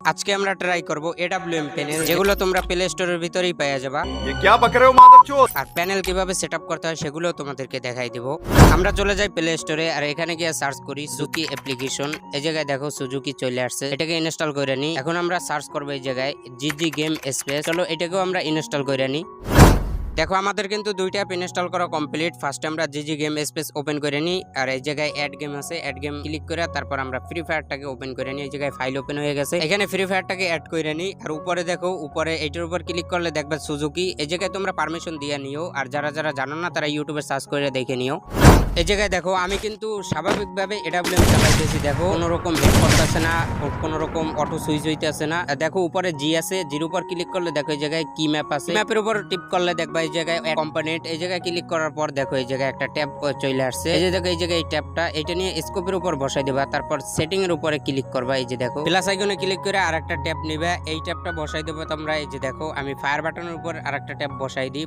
আজকে আমরা ট্রাই করব এডব্লিউএম প্যানেল, যেগুলো তোমরা প্লে স্টোরের ভিতরেই পেয়ে যাবা। ये क्या बक रहे हो मादरचोद। আর প্যানেল কিভাবে সেটআপ করতে হয় সেগুলো তোমাদেরকে দেখাই দিব। আমরা চলে যাই প্লে স্টোরে, আর এখানে গিয়ে সার্চ করি সুজুকি অ্যাপ্লিকেশন। এই জায়গায় দেখো সুজুকি চলে আসছে, এটাকে ইনস্টল করে নি। এখন আমরা সার্চ করবো এই জায়গায় জিজি গেম স্পেস। চলো এটাকেও আমরা ইনস্টল করে নি। দেখো আমাদের কিন্তু দুইটা অ্যাপ ইনস্টল করা কমপ্লিট। ফার্স্টে আমরা জিজি গেম স্পেস ওপেন করে নিই, আর এই জায়গায় অ্যাড গেম আছে, অ্যাড গেম ক্লিক করে তারপর আমরা ফ্রি ফায়ারটাকে ওপেন করে নিই। এই জায়গায় ফাইল ওপেন হয়ে গেছে, এখানে ফ্রি ফায়ারটাকে অ্যাড করে নিই। আর উপরে দেখো, উপরে এইটার উপর ক্লিক করলে দেখবে সুজুকি। এই জায়গায় তোমরা পারমিশন দিয়ে নিও, আর যারা যারা জানো না তারা ইউটিউবে সার্চ করে দেখে নিও। এই জায়গায় দেখো আমি কিন্তু স্বাভাবিকভাবে এডব্লিউএম চালাইতেছি। দেখো কোনো রকম হেড করতেছে না, কোনো রকম অটো সুইচ হইতেছে না। দেখো উপরে জি আছে, জির উপর ক্লিক করলে দেখো এই জায়গায় কি ম্যাপ আছে, ম্যাপের উপর টিপ করলে দেখবা এই জায়গায় কম্পোনেন্ট। এই জায়গায় ক্লিক করার পর দেখো এই জায়গায় একটা ট্যাব চলে আসছে। এই যে দেখো এই জায়গায় এই ট্যাবটা, এটা নিয়ে স্কোপের উপর বসাই দিবা, তারপর সেটিং এর উপরে ক্লিক করবা। এই যে দেখো প্লাস আইকনে ক্লিক করে আরেকটা ট্যাব নিবা, এই ট্যাবটা বসাই দেবো তোমরা। এই যে দেখো আমি ফায়ার বাটনের উপর আরেকটা ট্যাব বসাই দিই।